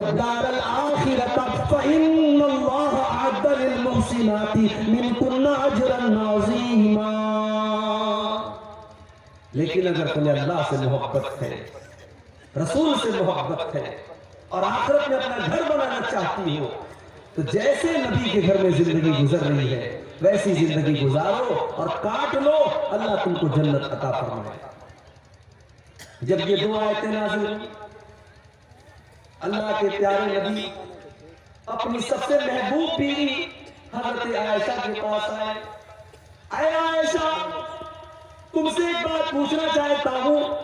دار الآخرة فإن الله أعد للمحسنات منكن أجرا عظيما. لیکن اگر تمہیں اللہ سے محبت ہے، رسول سے محبت ہے اور آخرت میں اپنا گھر بنانا چاہتی ہو تو جیسے نبی کے گھر میں زندگی گزر رہی ہے ویسی زندگی گزارو اور کاٹ لو، اللہ تم کو جنت عطا فرمائے. جب یہ دو آیتیں نازل ہوئی، اللہ کے پیارے نبی اپنی سب سے محبوب بیوی حضرت عائشہ کے پاس آئے. اے عائشہ، تم سے ایک بات پوچھنا چاہتا ہوں،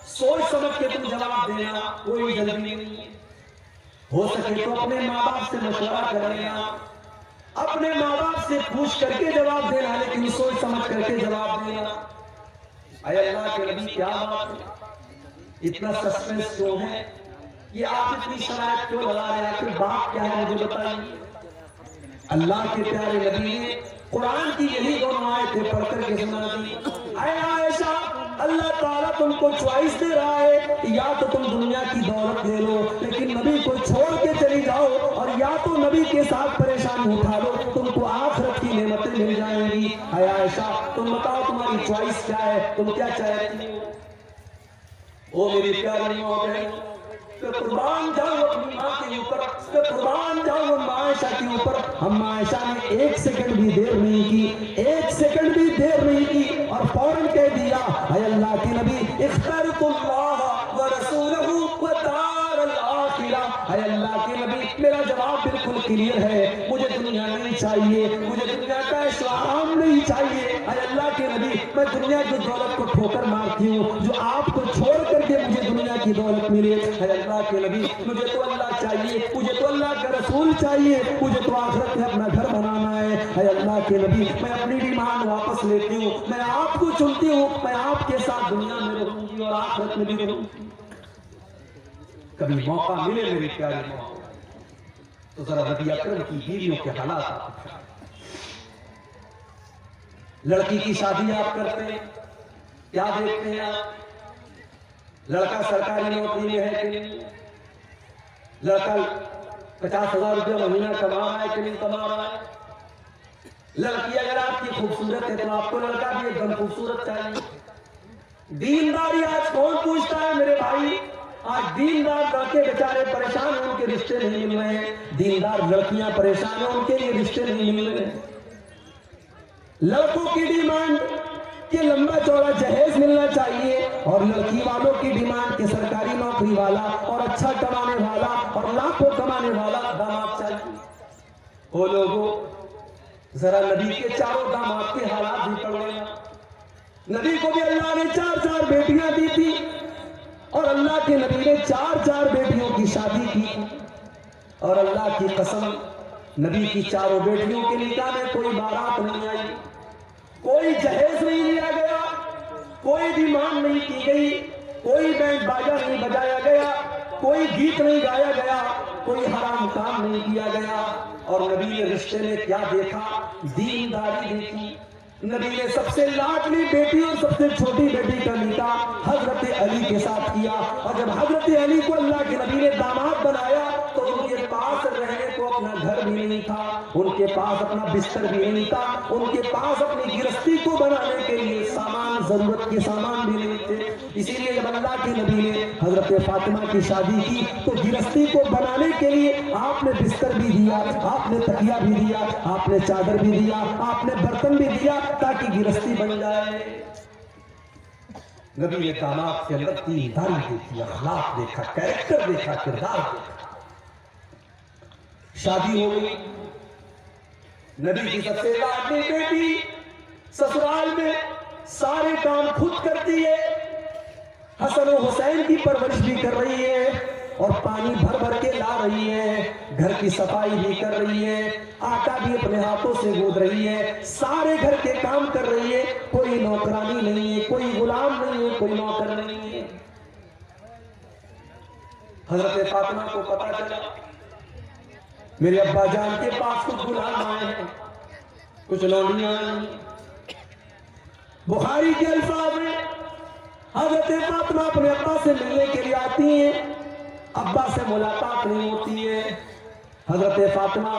سوچ سمجھ کے تم جواب دینا، کوئی جلدی نہیں ہے. ہو سکے تو اپنے ماں باپ سے مشورہ کر لینا، اپنے ماں باپ سے پوچھ کر کے جواب دینا، لیکن سوچ سمجھ کر کے جواب دینا. اے اللہ کے نبی، کیا بات ہے؟ اتنا سسپینس کیوں ہے؟ یہ آپ اتنی شرائط کیوں لگا رہے ہیں؟ آخر بات کیا ہے مجھے بتائیے. اللہ کے پیارے نبی نے قرآن کی یہی دونوں آیتیں پڑھ کر کے سنا دی. اے عائشہ، اللہ تعالیٰ تم کو چوائس دے رہا ہے، یا تو تم دنیا کی دولت لے لو لیکن نبی کو چھوڑ کے چلی جاؤ، اور یا تو نبی کے ساتھ پریشانی اٹھا لو، تم کو آخرت کی نعمتیں مل جائیں گی. اے عائشہ، تم بتاؤ تمہاری چوائس کیا ہے، تم کیا چاہتی ہو؟ او میری پیاری ماں بہنوں، قربان جاؤ اپنی ماں کے اوپر، قربان جاؤ عائشہ کے اوپر. ہم عائشہ نے ایک سیکنڈ بھی دیر نہیں کی، ایک سیکنڈ بھی دیر نہیں کی، اور فوراً کہہ دیا، اے اللہ کے نبی، اخترت اللہ ورسولہ ودار الآخرہ. اے اللہ کے نبی، میرا جواب بالکل کلیئر ہے، مجھے دنیا نہیں چاہیے، مجھے دنیا کا اسلام نہیں چاہیے. اے اللہ کے نبی، میں دنیا کی دولت کو ٹھوکر مارتی ہوں جو آپ کو چھوڑ کر کے مجھے دنیا کی دولت ملے. اے اللہ کے نبی، مجھے تو اللہ چاہیے، مجھے تو اللہ کا رسول چاہیے، مجھے تو آخرت میں اپنا گھر بنانا ہے. اے اللہ کے نبی، میں اپنی ڈیمانڈ واپس لیتی ہوں، میں آپ کو چنتی ہوں، میں آپ کے ساتھ دنیا میں رہوں گی اور آخرت میں بھی رہوں گی. کبھی موقع ملے میری پیاری ماں تو ذرا نبی اکرم کی بیویوں کے حالات آپ دیکھیں. لڑکی کی شادی آپ کرتے ہیں، کیا دیکھتے ہیں آپ؟ لڑکا سرکاری نوکری میں ہے کہ نہیں؟ لڑکا 50,000 روپیہ مہینہ کما رہا ہے کہ نہیں کما رہا ہے؟ لڑکی اگر آپ کی خوبصورت ہے تو آپ کو لڑکا بھی ایک دم خوبصورت چاہیے. دینداری آج کون پوچھتا ہے میرے بھائی؟ آج دیندار لڑکے بیچارے پریشان ہیں، ان کے رشتے نہیں مل رہے ہیں. دیندار لڑکیاں پریشان ہیں، ان کے لیے رشتے نہیں مل رہے ہیں. لڑکوں کی ڈیمانڈ کہ لمبا چوڑا جہیز ملنا چاہیے، اور لڑکی والوں کی ڈیمانڈ کہ سرکاری نوکری والا اور اچھا کمانے والا اور لاکھوں کمانے والا داماد چاہیے. وہ لوگوں، ذرا نبی کے چاروں داماد کے حالات بھی پڑھ لیں. نبی کو بھی اللہ نے 4 بیٹیاں دی تھی، اور اللہ کے نبی نے 4 بیٹیوں کی شادی کی، اور اللہ کی قسم نبی کی 4 بیٹیوں کے نکاح میں کوئی بارات نہیں آئی، کوئی جہیز نہیں لیا گیا، کوئی ڈیمانڈ نہیں کی گئی، کوئی بینڈ باجا نہیں بجایا گیا، کوئی گیت نہیں گایا گیا، کوئی حرام کام نہیں کیا گیا. اور نبی نے رشتے میں کیا دیکھا؟ دینداری دیکھی. نبی نے سب سے لاڈلی بیٹی اور سب سے چھوٹی بیٹی کا نکاح حضرت علی کے ساتھ کیا، اور جب حضرت علی کو اللہ کے نبی نے داماد بنایا تو ان کے پاس رہنے کو اپنا گھر بھی نہیں تھا، ان کے پاس اپنا بستر بھی نہیں تھا، ان کے پاس اپنی گرستی کو بنانے کے لیے سامان، ضرورت کے سامان بھی نہیں تھے. اسی لیے جب اللہ کے نبی نے حضرت فاطمہ کی شادی کی تو گرستی کو بنانے کے لیے آپ نے بستر بھی دیا، آپ نے تکیہ بھی دیا، آپ نے چادر بھی دیا، آپ نے برتن بھی دیا تاکہ گرستی بن جائے. نبی نے داماد کے اندر دینداری دیکھی، اخلاق دیکھا، کریکٹر دیکھا، کردار دیکھا. شادی ہو گئی. نبی کی سب سے لاڈلی بیٹی سسرال میں سارے کام خود کرتی ہے، حسن و حسین کی پرورش بھی کر رہی ہے، اور پانی بھر بھر کے لا رہی ہے، گھر کی صفائی بھی کر رہی ہے، آٹا بھی اپنے ہاتھوں سے گود رہی ہے، سارے گھر کے کام کر رہی ہے. کوئی نوکرانی نہیں ہے، کوئی غلام نہیں ہے، کوئی نوکر نہیں ہے. حضرت فاطمہ کو پتا چلا میرے ابا جان کے پاس کچھ غلام آئے ہیں، کچھ لونڈیاں آئیں. بخاری کے الفاظ میں حضرت فاطمہ اپنے ابا سے ملنے کے لیے آتی ہیں. ابا سے ملاقات نہیں ہوتی ہے. حضرت فاطمہ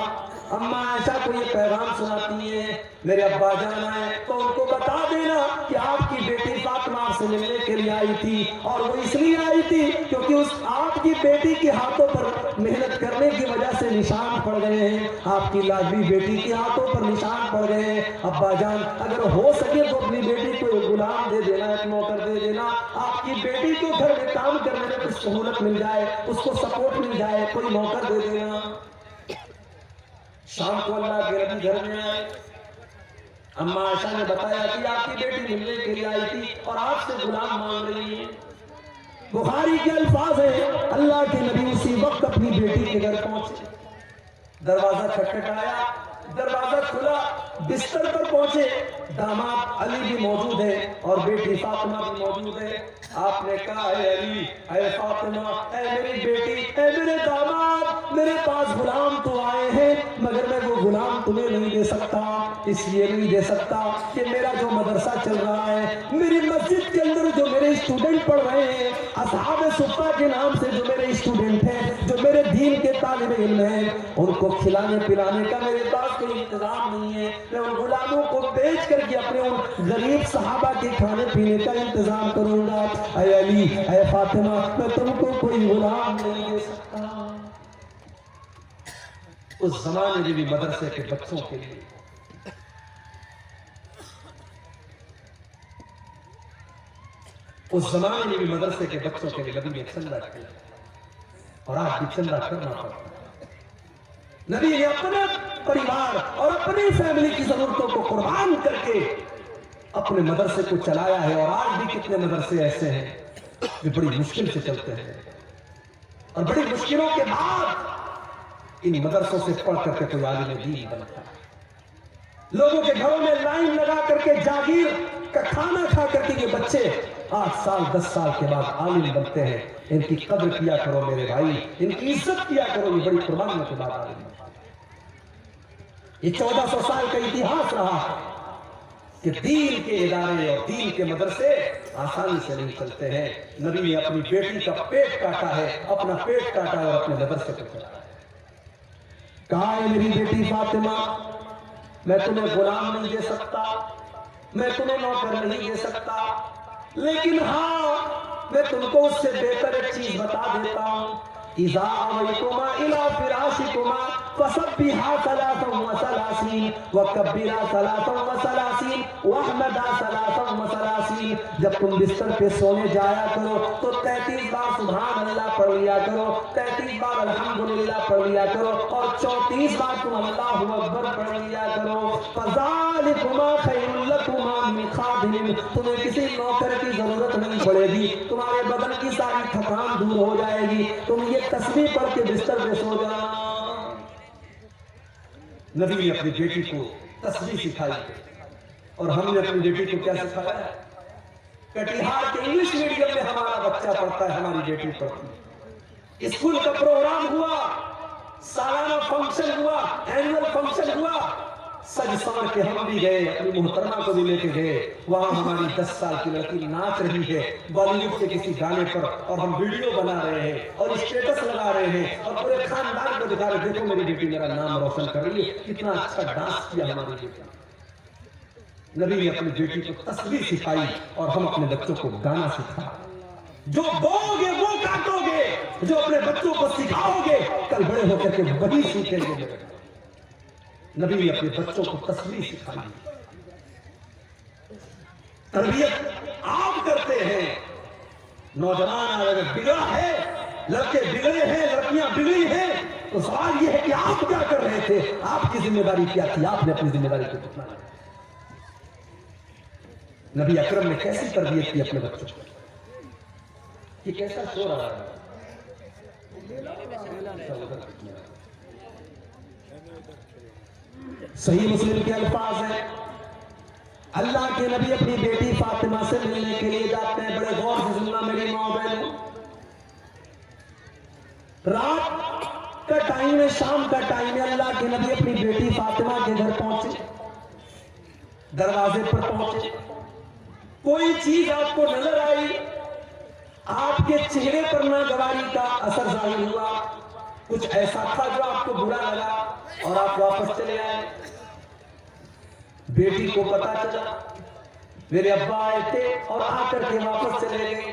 اما عائشہ کو یہ پیغام سناتی ہے میرے ابا جان آئے تو ان کو بتا دینا کہ آپ کی بیٹی فاطمہ آپ سے ملنے کے لیے آئی تھی, اور وہ اس لیے آئی تھی کیونکہ اس آپ کی بیٹی کے ہاتھوں پر محنت کرنے کی وجہ سے نشان پڑ گئے ہیں, آپ کی لاڈلی بیٹی کے ہاتھوں پر نشان پڑ گئے ہیں. ابا جان اگر ہو سکے تو اپنی بیٹی کو ایک غلام دے دینا, ایک نوکر دے دینا, آپ کی بیٹی کو گھر میں کام کرنے میں کچھ سہولت مل جائے, اس کو سپورٹ مل جائے, کوئی نوکر دے دینا. شام کو اللہ کے نبی گھر میں آئے. اما عائشہ نے بتایا کہ آپ کی بیٹی ملنے کے لیے آئی تھی اور آپ سے غلام مانگ رہی ہے. بخاری کے الفاظ ہیں اللہ کے نبی اسی وقت اپنی بیٹی کے گھر پہنچے. دروازہ کھٹکھٹایا, دروازہ کھلا, بستر پر پہنچے. داماد علی بھی موجود ہے اور بیٹی فاطمہ بھی موجود ہے. آپ نے کہا اے علی, اے فاطمہ, اے میری بیٹی, اے میرے داماد, میرے پاس غلام تو آئے ہیں مگر میں وہ غلام تمہیں نہیں دے سکتا. اس لیے نہیں دے سکتا کہ میرا جو مدرسہ چل رہا ہے, میری مسجد کے اندر جو میرے اسٹوڈنٹ پڑھ رہے ہیں, اصحاب صفہ کے نام سے جو میرے اسٹوڈنٹ ہیں, جو میرے دین کے طالب علم ہیں, ان کو کھلانے پلانے کا میرے پاس کوئی انتظام نہیں ہے. میں ان غلاموں کو بیچ کر کے اپنے ان غریب صحابہ کے کھانے پینے کا انتظام کروں گا. اے علی, اے فاطمہ, میں تم کو کوئی غلام نہیں دے سکتا. اس زمانے میں بھی مدرسے کے بچوں کے لیے مدرسے کے بچوں کے لیے نبی نے چندہ کیا, اور آج بھی چندہ کرنا پڑتا ہے. نبی نے اپنے پریوار اور اپنی فیملی کی ضرورتوں کو قربان کر کے اپنے مدرسے کو چلایا ہے. اور آج بھی کتنے مدرسے ایسے ہیں جو بڑی مشکل سے چلتے ہیں, اور بڑی مشکلوں کے بعد ان مدرسوں سے پڑھ کر کے کوئی عالم دین بنتا ہے. لوگوں کے گھروں میں لائن لگا کر کے جاگیر کا کھانا کھا کر کے یہ بچے 8 سال 10 سال کے بعد عالم بنتے ہیں. ان کی قدر کیا کرو میرے بھائی, ان کی عزت کیا کرو, یہ بڑی قربانیوں کے بعد عالم بنتے ہیں. یہ 1400 سال کا اتہاس رہا ہے کہ دین کے ادارے اور دین کے مدرسے آسانی سے نہیں چلتے ہیں. نبی نے اپنی بیٹی کا پیٹ کاٹا ہے, اپنا پیٹ کاٹا ہے اور اپنے مدرسے کو چلایا. کہا ہے میری بیٹی فاطمہ, میں تمہیں غلام نہیں دے سکتا, میں تمہیں نوکر نہیں دے سکتا, لیکن ہاں میں تم کو اس سے بہتر ایک چیز بتا دیتا ہوں. اذا اویتما الى فراشکما فسبحا 33 وکبرا 33 واحمدا 33. جب تم بستر پہ سونے جایا کرو تو 33 بار سبحان اللہ پڑھ لیا کرو, 33 بار الحمدللہ پڑھ لیا کرو, اور 34 بار تم اللہ اکبر پڑھ لیا کرو. فذالکما خیر لکما من خادم, تمہیں کسی نوکر کی ضرورت نہیں پڑے گی, تمہارے بدن کی ساری تھکان دور ہو جائے گی, تم یہ تسبیح پڑھ کے بستر پہ سو جانا. نبی نے اپنی بیٹی کو تسبیح سکھائی, اور ہم نے اپنی بیٹی کو کیا سکھایا؟ کٹیہار کے انگلش میڈیم میں ہمارا بچہ پڑھتا ہے, ہماری بیٹی پڑھتی ہے. اسکول کا پروگرام ہوا, سالانہ فنکشن ہوا, اینول فنکشن ہوا, سج سمر کے ہم بھی گئے, اپنی محترمہ کو بھی لے کے گئے. وہاں ہماری 10 سال کی لڑکی ناچ رہی ہے بالی ووڈ کے کسی گانے پر, اور ہم ویڈیو بنا رہے ہیں اور اسٹیٹس لگا رہے ہیں اور پورے خاندان کو دکھا رہے ہیں, دیکھو میری بیٹی میرا نام روشن کر رہی ہے, کتنا اچھا ڈانس کیا ہماری بیٹی. نبی نے اپنی بیٹی کو تسبیح سکھائی, اور ہم اپنے بچوں کو گانا سکھایا. جو بولو گے وہ کاٹو گے, جو اپنے بچوں کو سکھاؤ گے کل بڑے ہو کر کے وہی سیکھیں گے. نبی نے اپنے بچوں کو تسبیح سکھائی. تربیت آپ کرتے ہیں. نوجوان اگر بگڑا ہے, لڑکے بگڑے ہیں, لڑکیاں بگڑی ہیں, تو سوال یہ ہے کہ آپ کیا کر رہے تھے, آپ کی ذمہ داری کیا تھی, آپ نے اپنی ذمہ داری کو کتنا لیا. نبی اکرم نے کیسی تربیت کی اپنے بچوں کو. یہ کیسا شور آ رہا ہے؟ صحیح مسلم کے الفاظ ہیں, اللہ کے نبی اپنی بیٹی فاطمہ سے ملنے کے لیے جاتے ہیں. بڑے غور سے سننا میری ماں بہنوں, رات کا ٹائم ہے, شام کا ٹائم ہے, اللہ کے نبی اپنی بیٹی فاطمہ کے گھر پہنچے. دروازے پر پہنچے, کوئی چیز آپ کو نظر آئی, آپ کے چہرے پر ناگواری کا اثر ظاہر ہوا، کچھ ایسا تھا جو آپ کو برا لگا اور آپ واپس چلے آئے۔ بیٹی کو پتا چلا میرے ابا آئے تھے اور آ کر کے واپس چلے گئے۔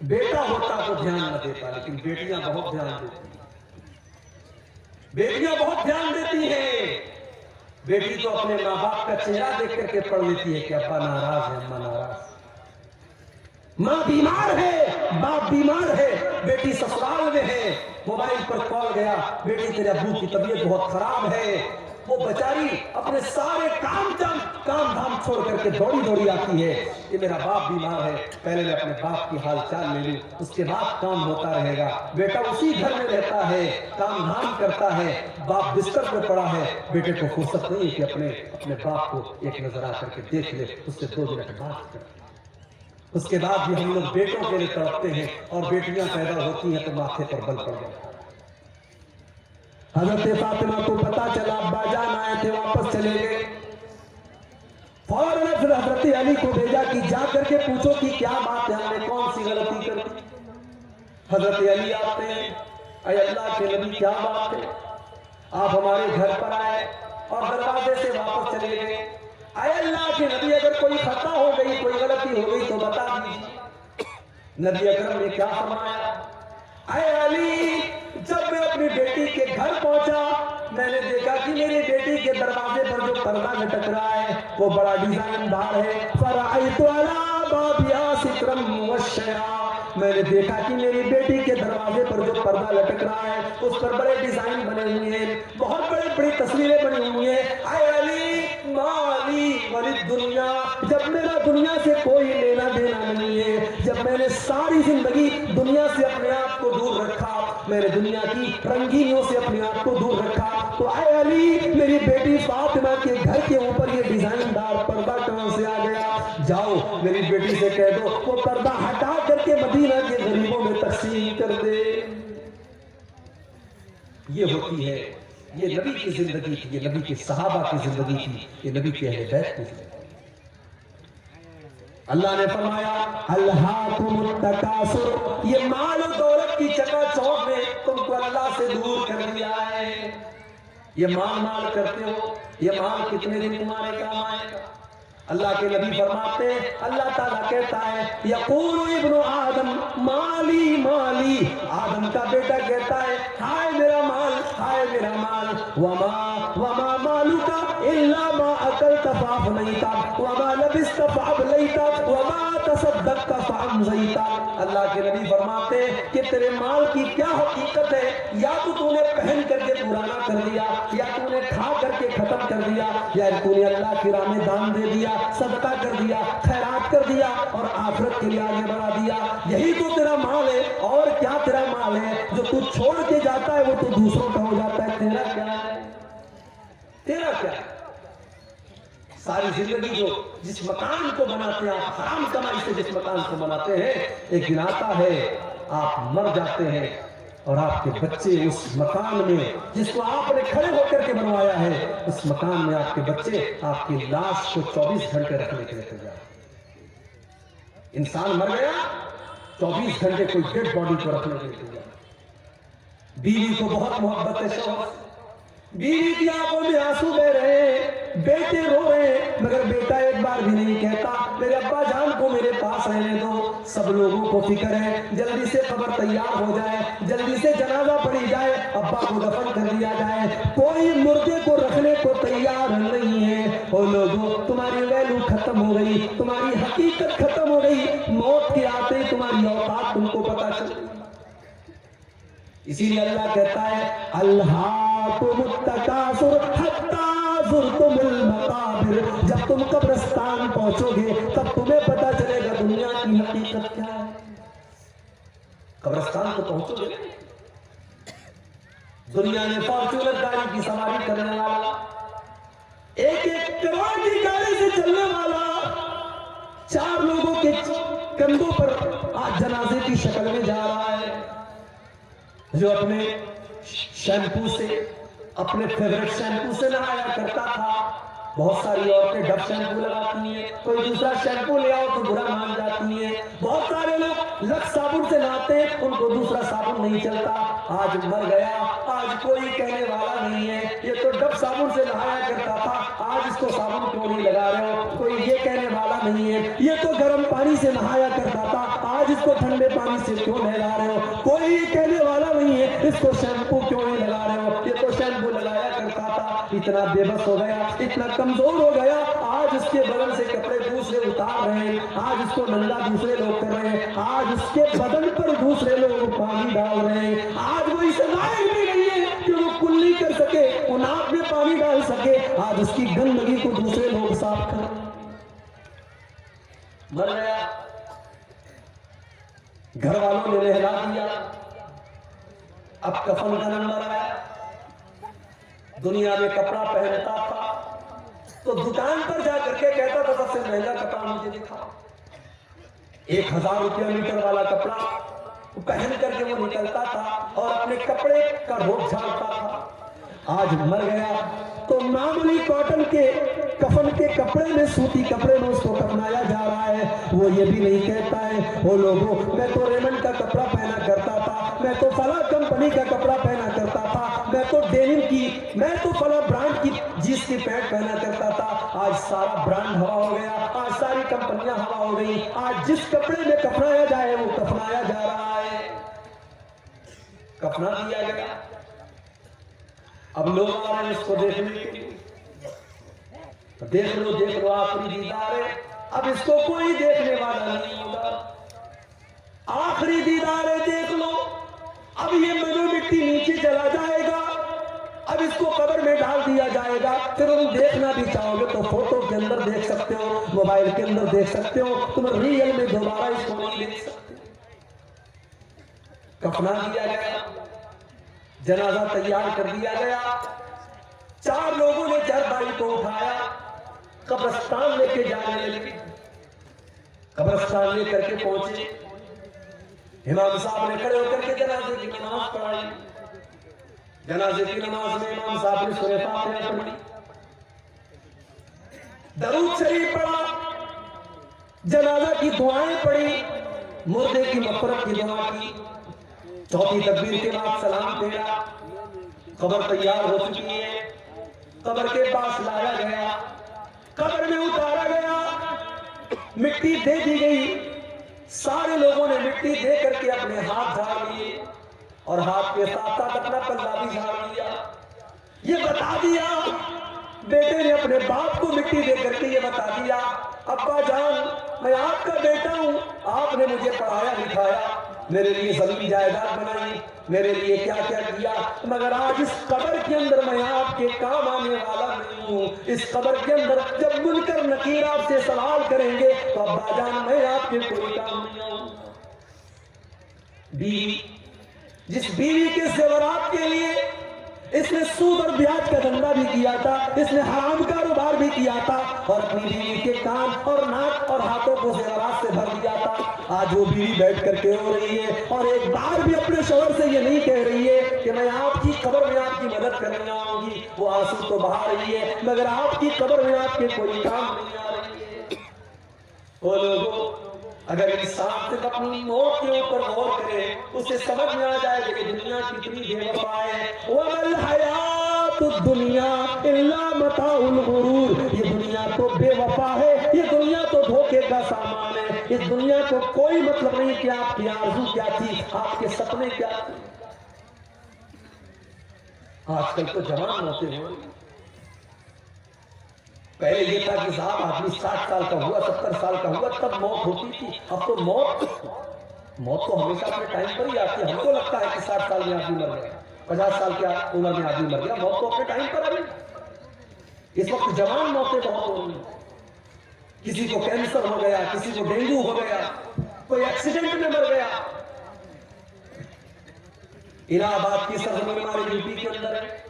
بیٹا ہوتا تو دھیان نہ دیتا، لیکن بیٹیاں بہت دھیان دیتی ہیں، بیٹیاں بہت دھیان دیتی ہیں۔ بیٹی تو اپنے ماں باپ کا چہرہ دیکھ کر کے پڑھ لیتی ہے کہ ابا ناراض ہے، اماں ناراض ہے، ماں بیمار ہے، باپ بیمار ہے، بیٹی سسرال میں ہے، موبائل پر کال گیا، بیٹی تیرے ابو کی طبیعت بہت خراب ہے، وہ بیچاری اپنے سارے کام دھام چھوڑ کر کے دوڑی آتی ہے کہ میرا باپ بیمار ہے، پہلے میں اپنے باپ کی حال چال لے لوں، اس کے بعد کام ہوتا رہے گا۔ بیٹا اسی گھر میں رہتا ہے، کام دھام کرتا ہے، باپ بستر پہ پڑا ہے، بیٹے کو فرصت نہیں ہے کہ اپنے باپ کو ایک نظر آ کر کے دیکھ لے، اس سے 2 منٹ بات کرے۔ اس کے بعد بھی ہم لوگ بیٹوں کے لیے تڑپتے ہیں، اور بیٹیاں پیدا ہوتی ہیں تو ماتھے پر بل پڑ جاتا ہے۔ حضرت فاطمہ کو پتا چلا ابا جان آئے تھے، واپس چلے گئے، فوراً حضرت علی کو بھیجا کہ جا کر کے پوچھو کہ کیا بات ہے، ہم نے کون سی غلطی کر دی۔ حضرت علی آتے ہیں، اے اللہ کے نبی کیا بات ہے، آپ ہمارے گھر پر آئے اور دروازے سے واپس چلے گئے، اے اللہ کے نبی اگر کوئی خطا ہو گئی، کوئی غلطی ہو گئی تو بتا دیجیے۔ نبی اکرم نے کیا فرمایا، اے علی جب میں اپنی بیٹی کے گھر پہنچا، میں نے دیکھا کہ میری بیٹی کے دروازے پر جو پردہ لٹک رہا ہے وہ بڑا ڈیزائن دار ہے، فرأیت علی بابہا سترا موشیا، میں نے دیکھا کہ میری بیٹی کے دروازے پر جو پردہ لٹک رہا ہے اس پر بڑے ڈیزائن بنے ہوئے ہیں، بہت بڑی تصویریں بنی ہوئی ہیں۔ اے علی مالی وللدنیا، جب میرا دنیا سے کوئی لینا دینا نہیں ہے، جب میں نے ساری زندگی دنیا سے اپنے آپ کو دور رکھا، میں نے دنیا کی رنگینیوں سے اپنے آپ کو دور رکھا، تو اے علی میری بیٹی فاطمہ کے گھر کے اوپر یہ ڈیزائن دار پردہ کہاں سے آ گیا؟ جاؤ میری بیٹی سے کہہ دو وہ پردہ ہٹا کر کے مدینہ کے غریبوں میں تقسیم کر دے۔ یہ ہوتی ہے، یہ نبی کی زندگی تھی، یہ نبی کے صحابہ کی زندگی تھی، یہ نبی کے اہل بیت کی زندگی۔ اللہ نے فرمایا الہاکم التکاثر، یہ مال و دولت کی چکا چوند نے تم کو اللہ سے دور کر دیا ہے۔ یہ مال کرتے ہو، یہ مال کتنے دن تمہارے کام آئے گا؟ اللہ کے نبی فرماتے ہیں، اللہ تعالیٰ کہتا ہے یقول ابن آدم مالی مالی، آدم کا بیٹا کہتا ہے ہائے میرا مال، ہائے میرا مال، وما مالک الا ما اکلت فافنیت وما لبست فابلیت وما تصدقت فامضیت۔ اللہ کے نبی فرماتے ہیں کہ تیرے مال کی کیا حقیقت ہے، یا تو نے پہن کر کے پرانا کر دیا، یا تو نے کھا کر کے ختم کر دیا، یا تو نے اللہ کی راہ میں دان دے دیا، صدقہ کر دیا، خیرات کر دیا اور آخرت کے لیے آگے بڑھا دیا، یہی تو تیرا مال ہے۔ اور کیا تیرا مال ہے جو تو چھوڑ کے جاتا ہے وہ تو دوسروں کا ہو جاتا ہے، تیرا کیا ہے؟ تیرا کیا ہے؟ ساری زندگی جو جس مکان کو بناتے ہیں آپ، حرام کمائی سے جس مکان کو بناتے ہیں، ایک دن آتا ہے آپ مر جاتے ہیں اور آپ کے بچے اس مکان میں جس کو آپ نے کھڑے ہو کر کے بنوایا ہے، اس مکان میں آپ کے بچے آپ کی لاش کو 24 گھنٹے رکھنے کے لیے تیار۔ انسان مر گیا، 24 گھنٹے کوئی ڈیڈ باڈی کو رکھنے کے لیے تیار۔ بیوی کو بہت محبت ہے شوہر سے، بیوی کی آنکھوں میں آنسو بہ رہے ہیں، بیٹے رو رہے ہیں، مگر بیٹا ایک بار بھی نہیں کہتا میرے ابا جان کو میرے پاس رہنے دو۔ سب لوگوں کو فکر ہے جلدی سے قبر تیار ہو جائے، جلدی سے جنازہ پڑھی جائے، ابا کو دفن کر دیا جائے، کوئی مردے کو رکھنے کو تیار نہیں ہے۔ او لوگوں تمہاری ویلو ختم ہو گئی، تمہاری حقیقت ختم ہو گئی، موت کے آتے تمہاری اوقات تم کو پتا چل گئی۔ اسی لیے اللہ کہتا ہے الہاکم التکاثر حتی زرتم المقابر، جب تم قبرستان پہنچو گے تب تمہیں پتا چلے گا دنیا کی حقیقت کیا ہے۔ قبرستان کو پہنچو گے، دنیا میں فارچونر گاڑی کی سواری کرنے والا، 1 کروڑ کی گاڑی سے چلنے والا، 4 لوگوں کے کندھوں پر آج جنازے کی شکل میں جا رہا ہے، جو اپنے شیمپو سے، اپنے فیورٹ شیمپو سے نہایا کرتا تھا، بہت ساری عورتیں ڈب شیمپو لگاتی ہیں، کوئی دوسرا شیمپو لے آؤ تو برا مان جاتی ہیں، بہت سارے لوگ لکس صابن سے نہاتے ہیں، ان کو دوسرا صابن نہیں چلتا۔ آج مر گیا، آج کوئی کہنے والا نہیں ہے یہ تو ڈب صابن سے نہایا کرتا تھا، آج اس کو صابن کیوں نہیں لگا رہے ہو؟ کوئی یہ کہنے والا نہیں ہے یہ تو گرم پانی سے نہایا کرتا تھا، آج اس کو ٹھنڈے پانی سے کیوں نہلا رہے ہو؟ کوئی یہ کہنے والا نہیں ہے اس کو شیمپو کیوں نہیں لگا رہے ہو، یہ تو شیمپو لگایا کرتا تھا۔ اتنا بے بس ہو گیا، اتنا کمزور ہو گیا، آج اس کے بدن سے کپڑے دوسرے اتار رہے ہیں، آج اس کو ننگا دوسرے لوگ کر رہے ہیں، آج اس کے بدن پر دوسرے لوگ پانی ڈال رہے ہیں، آج وہ اسے لائق بھی نہیں ہے کہ وہ کلی کر سکے، وہ ناک میں پانی ڈال سکے، آج اس کی گندگی کو دوسرے لوگ صاف کر رہے ہیں۔ مر گیا، گھر والوں نے نہلا دیا، اب کفن کا نمبر آیا۔ دنیا میں کپڑا پہنتا تھا تو دکان پر جا کر کے کہتا تھا سب سے مہنگا کپڑا مجھے دکھاؤ، 1000 روپیہ میٹر والا کپڑا پہن کر کے وہ نکلتا تھا اور اپنے کپڑے کا روپ جھاڑتا تھا۔ آج مر گیا تو معمولی کاٹن کے کفن کے کپڑے میں، سوتی کپڑے میں اس کو کفنایا جا رہا ہے۔ وہ یہ بھی نہیں کہتا ہے وہ لوگوں میں تو ریمنڈ کا کپڑا پہنا کرتا تھا، میں تو فلاں کمپنی کا کپڑا پہنا کرتا تھا، میں تو ڈینم کی، میں تو فلاں برانڈ کی جینس کی پینٹ پہنا کرتا تھا۔ آج سارا برانڈ ہوا ہو گیا، آج ساری کمپنیاں ہوا ہو گئی، آج جس کپڑے میں کفنایا جائے وہ کفنایا جا رہا ہے، کفنا دیا گیا۔ اب لوگ آ رہے ہیں اس کو دیکھنے کے لیے، دیکھ لو آخری دیدار ہے، اب اس کو کوئی دیکھنے والا نہیں ہوگا، آخری دیدار ہے، دیکھ لو۔ اب یہ منو مٹی نیچے چلا جائے گا، اب اس کو قبر میں ڈال دیا جائے گا، پھر تم دیکھنا بھی چاہو گے تو فوٹو کے اندر دیکھ سکتے ہو، موبائل کے اندر دیکھ سکتے ہو، تم ریئل میں دوبارہ اس کو نہیں دیکھ سکتے۔ کفنا دیا گیا، جنازہ تیار کر دیا گیا، 4 لوگوں نے چارپائی کو اٹھایا، قبرستان لے کے جانے لگے، قبرستان لے کر کے پہنچے، امام صاحب نے کھڑے ہو کر کے جنازے کی نماز پڑھائی، جنازے کی نماز میں امام صاحب نے سورہ فاتحہ پڑھی، درود شریف پڑھا، جنازہ کی دعائیں پڑھی، مردے کی مغفرت کی دعا کی، چوتھی تکبیر کے بعد سلام پھیرا، قبر تیار ہو چکی ہے، قبر کے پاس لایا گیا، قبر میں اتارا گیا، مٹی دے دی گئی، سارے لوگوں نے مٹی دے کر کے اپنے ہاتھ جھاڑ لیے اور ہاتھ کے ساتھ ساتھ اپنا پلہ بھی جھاڑ لیا۔ یہ بتا دیا، بیٹے نے اپنے باپ کو مٹی دے کر کے یہ بتا دیا، ابا جان میں آپ کا بیٹا ہوں، آپ نے مجھے پڑھایا لکھایا، میرے لیے زمین جائیداد بنائی، میرے لیے کیا کیا کیا، مگر آج اس قبر کے اندر میں آپ کے کام آنے والا نہیں ہوں۔ اس قبر کے اندر جب منکر نکیر آپ سے سوال کریں گے تو ابا جان میں آپ کے کوئی کام نہیں آؤں۔ بیوی، جس بیوی کے زیورات کے لیے اس نے سود اور بیاج کا دھندا بھی کیا تھا، اس نے حرام کاروبار بھی کیا تھا اور اپنی بیوی کے کان اور ناک اور ہاتھوں کو زیورات سے بھر دیا تھا، آج وہ بیوی بیٹھ کر کے رو رہی ہے اور ایک بار بھی اپنے شوہر سے یہ نہیں کہہ رہی ہے کہ میں آپ کی قبر میں آپ کی مدد کرنے آؤں گی۔ وہ آنسو تو بہا رہی ہے مگر آپ کی قبر میں آپ کے کوئی کام نہیں آ رہی ہے۔ وہ لوگوں، اگر انسان صرف اپنی موت کے اوپر غور کرے اسے سمجھ میں آ جائے گا کہ دنیا کتنی بے وفا ہے۔ وَمَا الْحَيَاةُ الدُّنْيَا إِلَّا مَتَاعُ الْغُرُورِ، یہ دنیا تو بے وفا ہے، یہ دنیا تو دھوکے کا سامان ہے، اس دنیا کو کوئی مطلب نہیں کہ آپ کی آرزو کیا تھی، آپ کے سپنے کیا تھے۔ آج کل تو جوان ہوتے ہیں، پہلے یہ تھا کہ صاحب آدمی 60 سال کا ہوا، 70 سال کا ہوا تب موت ہوتی تھی، اب تو موت تو ہمیشہ اپنے ٹائم پر ہی آتی ہے۔ ہم کو لگتا ہے کہ 60 سال میں آدمی مر گیا، 50 سال کی عمر میں آدمی مر گیا، موت تو اپنے ٹائم پر آئی۔ اس وقت جوان موتیں بہت ہو رہی ہیں، کسی کو کینسر ہو گیا، کسی کو ڈینگو ہو گیا، کوئی ایکسیڈنٹ میں مر گیا۔ الہ آباد کی سرزمین ہمارے یوپی کے اندر ہے،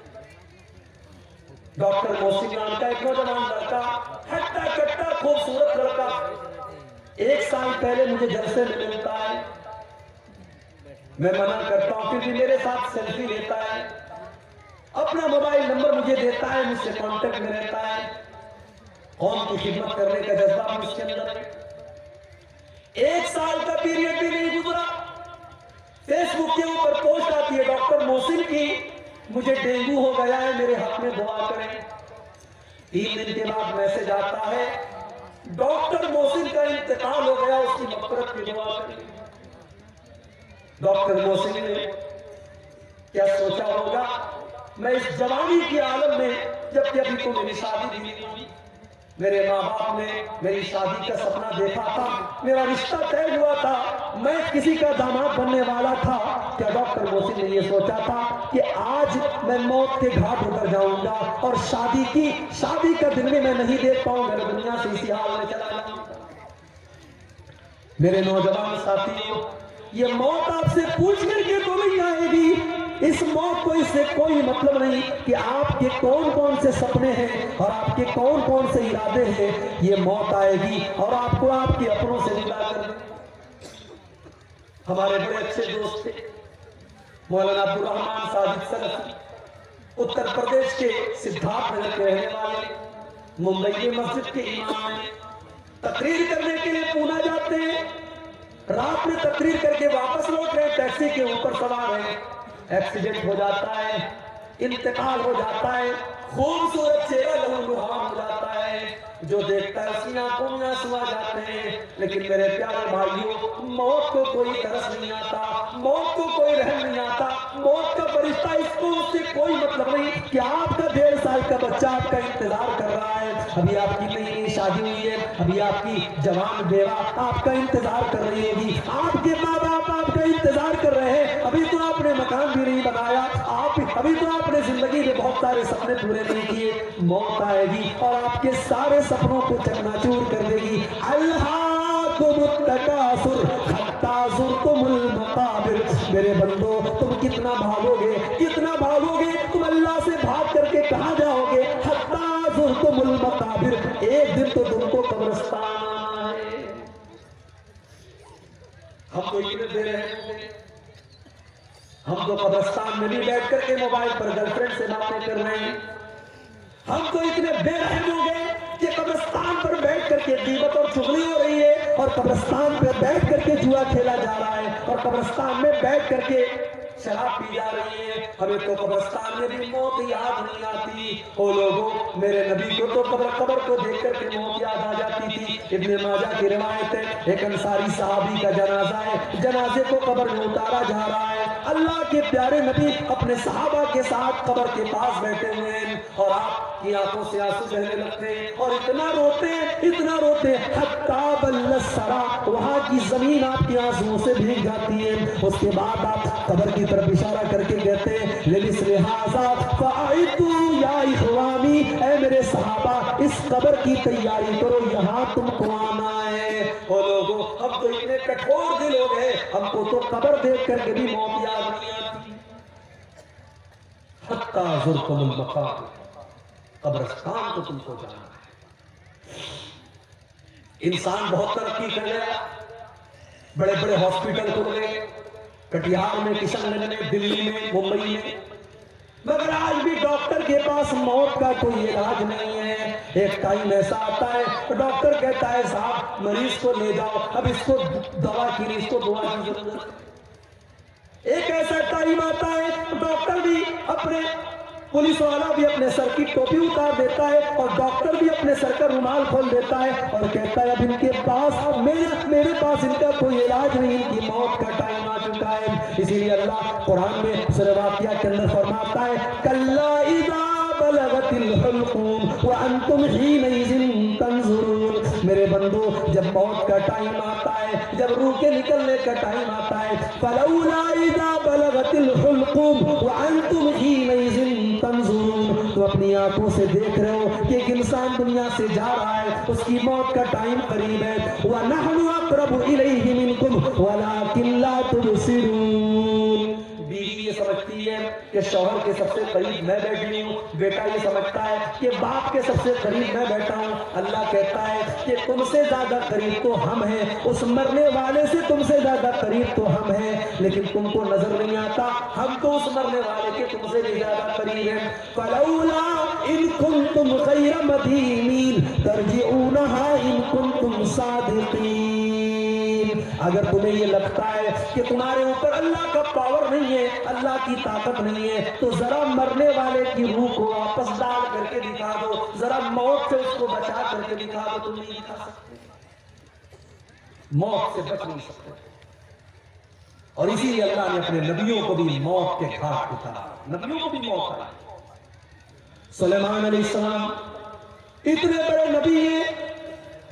ڈاکٹر محسن نام کا ایک نوجوان لڑکا، ہٹا کٹا خوبصورت لڑکا، 1 سال پہلے مجھے جلسے میں ملتا ہے، میں منع کرتا ہوں پھر بھی میرے ساتھ سیلفی لیتا ہے، اپنا موبائل نمبر مجھے دیتا ہے، مجھ سے کانٹیکٹ میں رہتا ہے، قوم کی خدمت کرنے کا جذبہ بھی اس کے اندر ہے۔ 1 سال کا پیریڈ بھی نہیں گزرا، فیس بک کے اوپر پوسٹ آتی ہے ڈاکٹر محسن کی، مجھے ڈینگو ہو گیا ہے، میرے حق میں دعا کریں۔ 3 دن کے بعد میسج آتا ہے ڈاکٹر محسن کا انتقال ہو گیا، اس کی مغفرت کی دعا کریں۔ ڈاکٹر محسن نے کیا سوچا ہوگا، میں اس جوانی کی عالم میں، جبکہ ابھی تو میری شادی بھی نہیں ہوئی، میرے ماں باپ نے میری شادی کا سپنا دیکھا تھا، میرا رشتہ طے ہوا تھا، میں کسی کا داماد بننے والا تھا۔ کیا ڈاکٹر محسن نے یہ سوچا تھا کہ آج میں موت کے گھاٹ اتر جاؤں گا اور شادی کا دن بھی میں نہیں دیکھ پاؤں گا، دنیا سے اسی حال میں چلا جاؤں گا۔ میرے نوجوان ساتھیوں، یہ موت آپ سے پوچھ کر کے تو نہیں آئے گی، اس موت کو اس سے کوئی مطلب نہیں کہ آپ کے کون کون سے سپنے ہیں اور آپ کے کون کون سے ارادے ہیں، یہ موت آئے گی اور آپ کو آپ کے اپنوں سے جدا کر دے۔ ہمارے بڑے اچھے دوست تھے مولانا عبدالرحمان ساجد سلفی، اتر پردیش کے سدھارتھ نگر کے رہنے والے، ممبئی کے مسجد کے امام ہیں، تقریر کرنے کے لیے پونا جاتے ہیں، رات میں تقریر کر کے واپس لوٹ رہے، ٹیکسی کے اوپر سوار ہیں، ایکسیڈنٹ ہو جاتا ہے، انتقال ہو جاتا ہے، خوبصورت چہرہ لہولہان ہو جاتا ہے، جو دیکھتا ہے اس کی آنکھوں میں آنسو آ جاتے ہیں۔ لیکن میرے پیارے بھائیوں، موت کو کوئی ترس نہیں آتا، موت کو کوئی رحم نہیں آتا، موت کا فرشتہ اس سے کوئی مطلب نہیں کہ آپ کا 1.5 سال کا بچہ آپ کا انتظار کر رہا ہے، ابھی آپ کی نئی شادی ہوئی ہے، ابھی آپ کی جوان بیوہ آپ کا انتظار کر رہی ہوگی، آپ کے ماں باپ آپ کا انتظار کر رہے ہیں، ابھی تو آپ نے مکان بھی نہیں بنایا، ابھی تو آپ نے زندگی میں بہت سارے سپنے پورے نہیں کیے۔ موت آئے گی اور آپ کے سارے سپنوں کو چکنا-چور کر دے گی۔ الہاکم التکاثر حتی زرتم المقابر، میرے بندو تم کتنا بھاگو گے، تم اللہ سے بھاگ کر کے کہاں جاؤ گے؟ حتی زرتم المقابر، ایک دن تو تم کو قبرستان آنا ہے۔ ہم تو اتنے دے رہے ہیں، ہم تو قبرستان میں بھی بیٹھ کر کے موبائل پر گرل فرینڈ سے باتیں کر رہے ہیں، ہم تو اتنے بے رحم ہو گئے کہ قبرستان پر بیٹھ کر کے غیبت اور چغلی ہو رہی ہے، اور قبرستان پر بیٹھ کر کے جوا کھیلا جا رہا ہے، اور قبرستان میں بیٹھ کر کے شراب پی جا رہی ہے۔ ہمیں تو قبرستان میں بھی موت یاد نہیں آتی۔ او لوگوں، میرے نبی کو تو قبر کو دیکھ کر کے موت یاد آ جاتی تھی۔ ابن ماجہ کی روایت ہے، ایک انصاری صحابی کا جنازہ ہے، جنازے کو قبر میں اتارا جا رہا ہے، اللہ کے پیارے نبی اپنے صحابہ کے ساتھ قبر کے پاس بیٹھے ہوئے ہیں، اور آپ کی آنکھوں سے آنسو بہنے لگتے ہیں، اور اتنا روتے حتی بل الثری، وہاں کی زمین آپ کے آنسوؤں سے بھیگ جاتی ہے۔ اس کے بعد آپ قبر کی طرف اشارہ کر کے کہتے ہیں لمثل ھذا فاعدوا یا اخوانی، اے میرے صحابہ اس قبر کی تیاری کرو، یہاں تم کو آنا ہے۔ او لوگوں، ہم تو اتنے کٹھور دل ہو گئے، ہم کو تو قبر دیکھ کر کے بھی موت یاد نہیں آتی۔ حتی زرتم المقابر، قبرستان تو تم کو جانا ہے۔ انسان بہت ترقی کر گیا، بڑے بڑے ہاسپٹل کھل گئے، کٹیہار میں، کشن گنج میں، دلی میں، ممبئی میں، مگر آج بھی ڈاکٹر کے پاس موت کا کوئی علاج نہیں ہے۔ ایک ٹائم ایسا آتا ہے ڈاکٹر کہتا ہے صاحب مریض کو لے جاؤ، اب اس کو دوا کی نہیں، اس کو دعا کی ضرورت ہے۔ ایک ایسا ٹائم آتا ہے ڈاکٹر بھی اپنے، پولیس والا بھی اپنے سر کی ٹوپی اتار دیتا ہے، اور ڈاکٹر بھی اپنے سر کا رومال کھول دیتا ہے اور کہتا ہے اب ان کے پاس میرے پاس ان کا کوئی علاج نہیں، ان کی موت کا ٹائم آ چکا ہے۔ اسی لیے اللہ قرآن میں سورہ واقعہ کے اندر فرماتا ہے کلا اذا بلغت الحلقوم وانتم حینئذ تنظرون، میرے بندو جب موت کا ٹائم آتا ہے، جب روح کے نکلنے کا ٹائم آتا ہے، فلولا اذا بلغت الحلقوم وانتم حینئذ تنظرون، تو اپنی آنکھوں سے دیکھ رہے ہو کہ ایک انسان دنیا سے جا رہا ہے، اس کی موت کا ٹائم قریب ہے۔ وَنَحْنُ أَقْرَبُ إِلَيْهِ مِنْكُمْ وَلَكِنْ لَا تُبْصِرُونَ، بیوی یہ سمجھتی ہے کہ شوہر کے سب سے قریب میں بیٹھی ہوں، بیٹا یہ سمجھتا ہے کہ باپ کے سب سے قریب میں بیٹھا ہوں۔ اللہ کہتا ہے کہ تم سے زیادہ قریب تو ہم ہیں، اس مرنے والے سے تم سے زیادہ قریب تو ہم ہیں، لیکن تم کو نظر نہیں آتا ہم تو اس مرنے والے کے تم سے بھی زیادہ قریب ہیں۔ فَلَوْلَا إِن كُنتُمْ غَيْرَ مَدِينِينَ تَرْجِعُونَهَا إِن كُنتُمْ صَادِقِينَ۔ اگر تمہیں یہ لگتا ہے کہ تمہارے اوپر اللہ کا پاور نہیں ہے، اللہ کی طاقت نہیں ہے، تو ذرا مرنے والے کی روح کو واپس ڈال کر کے دکھا دو، ذرا موت سے اس کو بچا کر کے دکھا دو۔ تم نہیں دکھا سکتے، موت سے بچ نہیں سکتے۔ اور اسی لیے اللہ نے اپنے نبیوں کو بھی موت کے گھاٹ اتارا، نبیوں کو بھی موت آئی۔ سلیمان علیہ السلام اتنے بڑے نبی ہیں،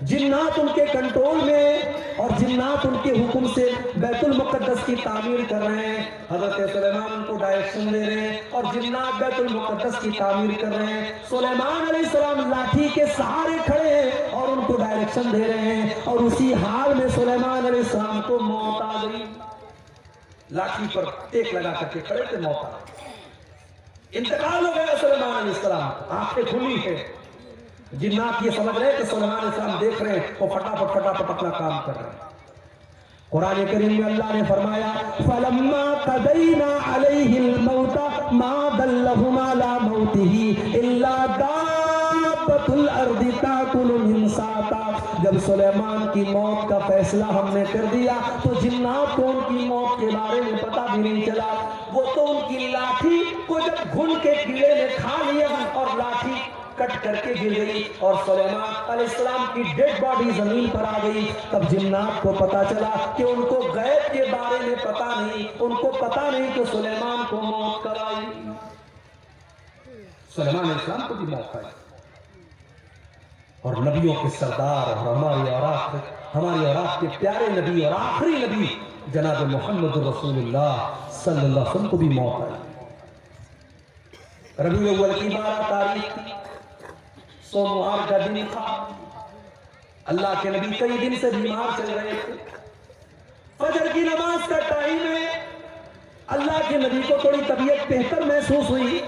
جنات ان کے کنٹرول میں، اور جنات ان کے حکم سے بیت المقدس کی تعمیر کر رہے ہیں۔ حضرت سلیمان ان کو ڈائریکشن دے رہے ہیں اور جنات بیت المقدس کی تعمیر کر رہے ہیں۔ سلیمان علیہ السلام لاٹھی کے سہارے کھڑے ہیں اور ان کو ڈائریکشن دے رہے ہیں، اور اسی حال میں سلیمان علیہ السلام کو موت آ گئی۔ لاٹھی پر ٹیک لگا کر کے کھڑے تھے، موت آ گئی، انتقال ہو گیا سلیمان علیہ السلام۔ آنکھیں کھلی ہے، جنات یہ سمجھ رہے ہیں کہ سلیمان علیہ السلام دیکھ رہے ہیں، وہ فٹافٹ اپنا کام کر رہے ہیں۔ قرآن کریم میں اللہ نے فرمایا فَلَمَّا قَضَيْنَا عَلَيْهِ الْمَوْتَ مَا دَلَّهُمْ عَلَى مَوْتِهِ إِلَّا دَابَّةُ الْأَرْضِ تَأْكُلُ مِنْ سَأَتَهُ۔ جب سلیمان کی موت کا فیصلہ ہم نے کر دیا تو جنات کو ان کی موت کے بارے میں پتہ بھی نہیں چلا، وہ تو ان کی لاٹھی کو جب گھن کے کیڑے نے کھا لیا اور لاٹھی کٹ کر کے گر گئی اور سلیمان علیہ السلام کی ڈیڈ باڈی زمین پر آ گئی، تب جنات کو پتا چلا کہ ان کو غیب کے بارے میں پتا نہیں، ان کو پتا نہیں کہ سلیمان کو موت کب آئی۔ سلیمان علیہ السلام کو بھی موت آئی، اور نبیوں کے سردار اور ہماری اور کے پیارے نبی اور آخری نبی جناب محمد رسول اللہ صلی اللہ علیہ وسلم کو بھی موت آئی۔ ربیع الاول کی 12 تاریخ تھی، سوموار کا دن تھا، اللہ کے نبی کئی دن سے بیمار چل رہے تھے۔ فجر کی نماز کا ٹائم ہے، اللہ کے نبی کو تھوڑی طبیعت بہتر محسوس ہوئی،